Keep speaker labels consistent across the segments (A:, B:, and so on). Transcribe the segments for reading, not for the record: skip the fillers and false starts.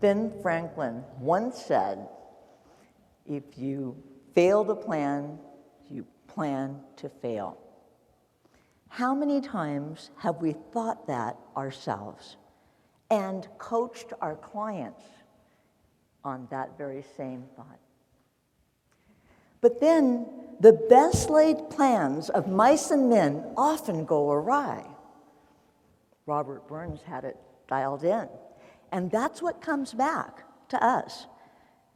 A: Ben Franklin once said, if you fail to plan, you plan to fail. How many times have we thought that ourselves and coached our clients on that very same thought? But then the best laid plans of mice and men often go awry. Robert Burns had it dialed in. And that's what comes back to us.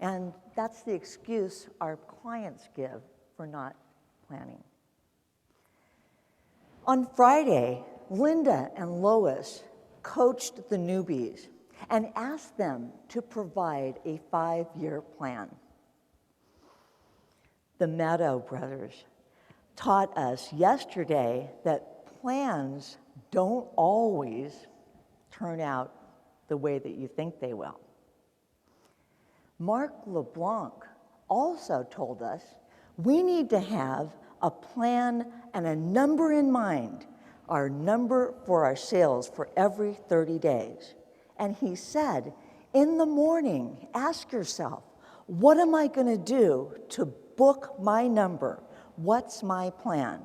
A: And that's the excuse our clients give for not planning. On Friday, Linda and Lois coached the newbies and asked them to provide a 5-year plan. The Meadow brothers taught us yesterday that plans don't always turn out the way that you think they will. Mark LeBlanc also told us we need to have a plan and a number in mind, our number for our sales for every 30 days. And he said, in the morning, ask yourself, what am I going to do to book my number? What's my plan?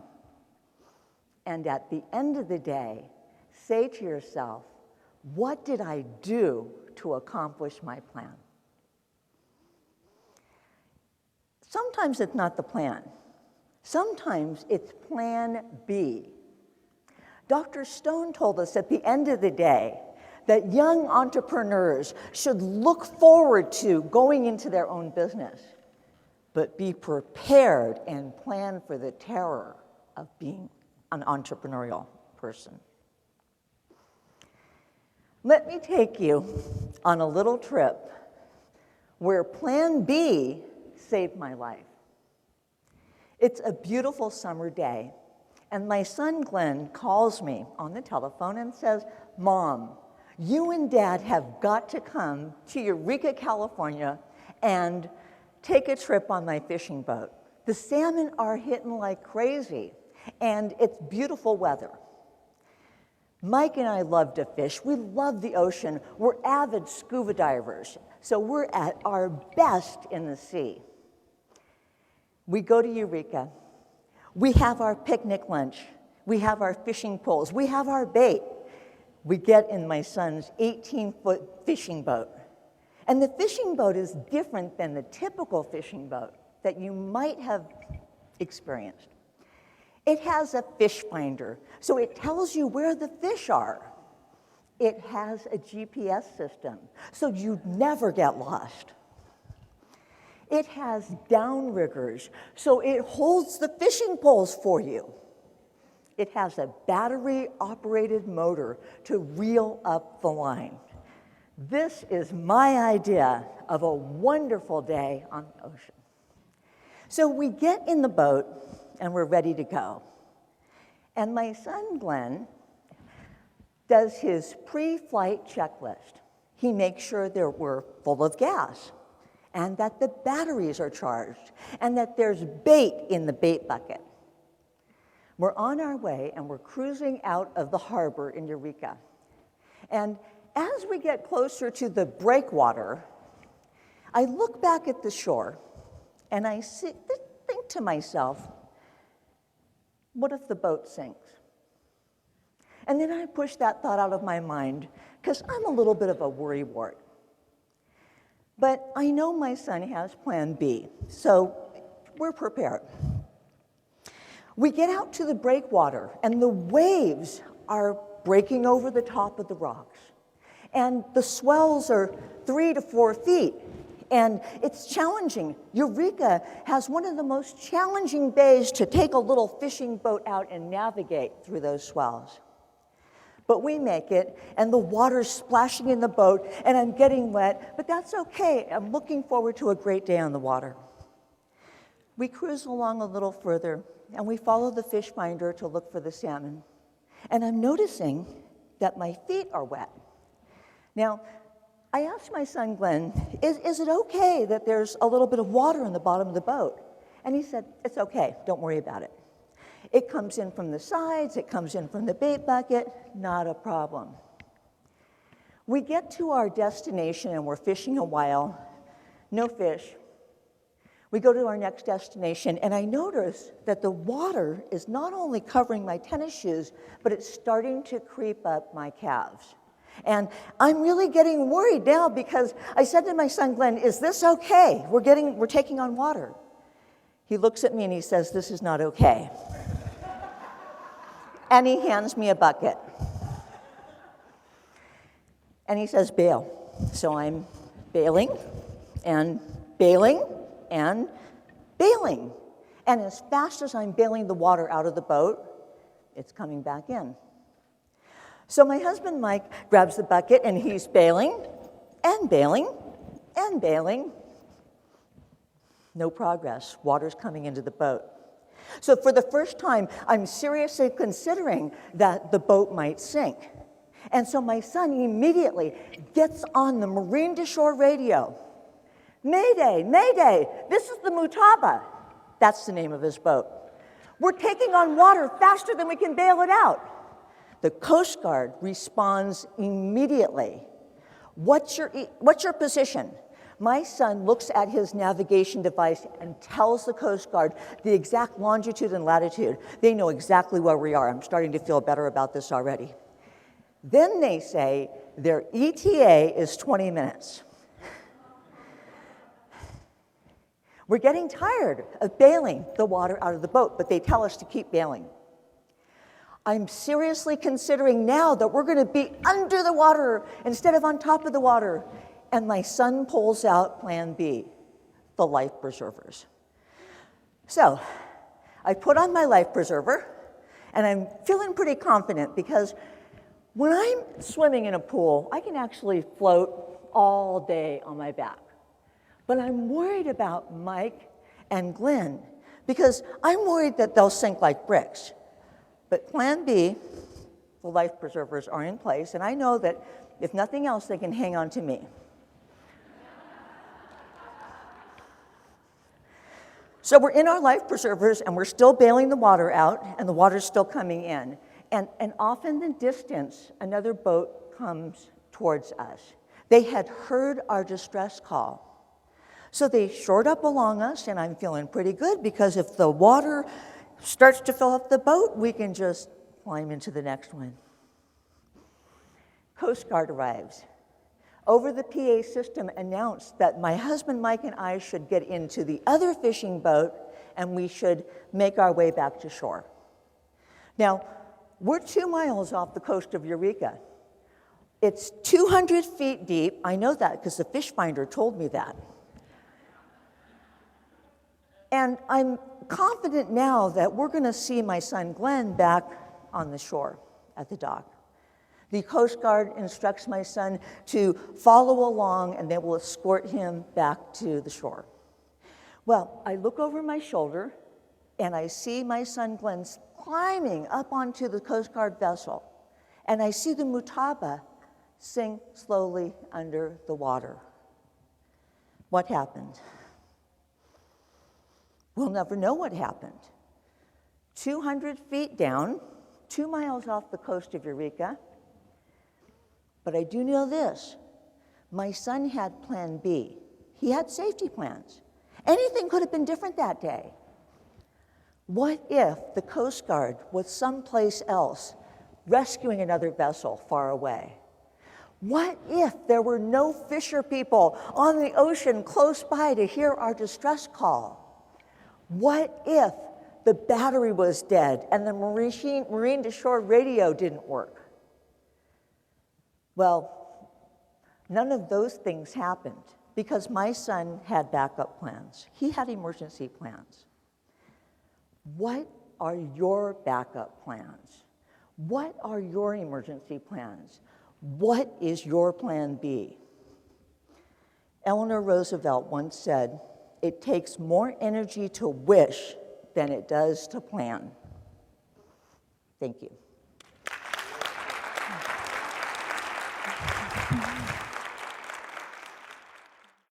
A: And at the end of the day, say to yourself, what did I do to accomplish my plan? Sometimes it's not the plan. Sometimes it's plan B. Dr. Stone told us at the end of the day that young entrepreneurs should look forward to going into their own business, but be prepared and plan for the terror of being an entrepreneurial person. Let me take you on a little trip where Plan B saved my life. It's a beautiful summer day, and my son Glenn calls me on the telephone and says, Mom, you and Dad have got to come to Eureka, California, and take a trip on my fishing boat. The salmon are hitting like crazy, and it's beautiful weather. Mike and I love to fish. We love the ocean. We're avid scuba divers, so we're at our best in the sea. We go to Eureka. We have our picnic lunch. We have our fishing poles. We have our bait. We get in my son's 18-foot fishing boat. And the fishing boat is different than the typical fishing boat that you might have experienced. It has a fish finder, so it tells you where the fish are. It has a GPS system, so you never get lost. It has downriggers, so it holds the fishing poles for you. It has a battery-operated motor to reel up the line. This is my idea of a wonderful day on the ocean. So we get in the boat, and we're ready to go. And my son, Glenn, does his pre-flight checklist. He makes sure that we're full of gas, and that the batteries are charged, and that there's bait in the bait bucket. We're on our way, and we're cruising out of the harbor in Eureka. And as we get closer to the breakwater, I look back at the shore, and I think to myself, what if the boat sinks? And then I push that thought out of my mind, because I'm a little bit of a worrywart. But I know my son has Plan B, so we're prepared. We get out to the breakwater, and the waves are breaking over the top of the rocks. And the swells are 3 to 4 feet, and it's challenging. Eureka has one of the most challenging bays to take a little fishing boat out and navigate through those swells. But we make it, and the water's splashing in the boat, and I'm getting wet, but that's okay. I'm looking forward to a great day on the water. We cruise along a little further, and we follow the fish finder to look for the salmon. And I'm noticing that my feet are wet. Now, I asked my son Glenn, is it okay that there's a little bit of water in the bottom of the boat? And he said, it's okay, don't worry about it. It comes in from the sides, it comes in from the bait bucket, not a problem. We get to our destination and we're fishing a while, no fish. We go to our next destination, and I notice that the water is not only covering my tennis shoes, but it's starting to creep up my calves. And I'm really getting worried now because I said to my son, Glenn, is this okay? We're taking on water. He looks at me and he says, this is not okay. And he hands me a bucket. And he says, bail. So I'm bailing and bailing and bailing. And as fast as I'm bailing the water out of the boat, it's coming back in. So my husband, Mike, grabs the bucket and he's bailing and bailing and bailing. No progress. Water's coming into the boat. So for the first time, I'm seriously considering that the boat might sink. And so my son immediately gets on the marine to shore radio. Mayday, Mayday, this is the Mutaba. That's the name of his boat. We're taking on water faster than we can bail it out. The Coast Guard responds immediately. What's your position? My son looks at his navigation device and tells the Coast Guard the exact longitude and latitude. They know exactly where we are. I'm starting to feel better about this already. Then they say their ETA is 20 minutes. We're getting tired of bailing the water out of the boat, but they tell us to keep bailing. I'm seriously considering now that we're going to be under the water instead of on top of the water. And my son pulls out Plan B, the life preservers. So I put on my life preserver, and I'm feeling pretty confident because when I'm swimming in a pool, I can actually float all day on my back. But I'm worried about Mike and Glenn because I'm worried that they'll sink like bricks. But Plan B, the life preservers are in place, and I know that if nothing else, they can hang on to me. So we're in our life preservers, and we're still bailing the water out, and the water's still coming in. And off in the distance, another boat comes towards us. They had heard our distress call. So they shored up along us, and I'm feeling pretty good because if the water starts to fill up the boat, we can just climb into the next one. Coast Guard arrives. Over the PA system announced that my husband Mike and I should get into the other fishing boat and we should make our way back to shore. Now, we're 2 miles off the coast of Eureka. It's 200 feet deep. I know that because the fish finder told me that. And I'm confident now that we're going to see my son Glenn back on the shore at the dock. The Coast Guard instructs my son to follow along, and they will escort him back to the shore. Well, I look over my shoulder, and I see my son Glenn climbing up onto the Coast Guard vessel, and I see the Mutaba sink slowly under the water. What happened? We'll never know what happened. 200 feet down, 2 miles off the coast of Eureka. But I do know this. My son had Plan B. He had safety plans. Anything could have been different that day. What if the Coast Guard was someplace else, rescuing another vessel far away? What if there were no fisher people on the ocean close by to hear our distress call? What if the battery was dead and the marine to shore radio didn't work? Well, none of those things happened because my son had backup plans. He had emergency plans. What are your backup plans? What are your emergency plans? What is your Plan B? Eleanor Roosevelt once said, "It takes more energy to wish than it does to plan." Thank you.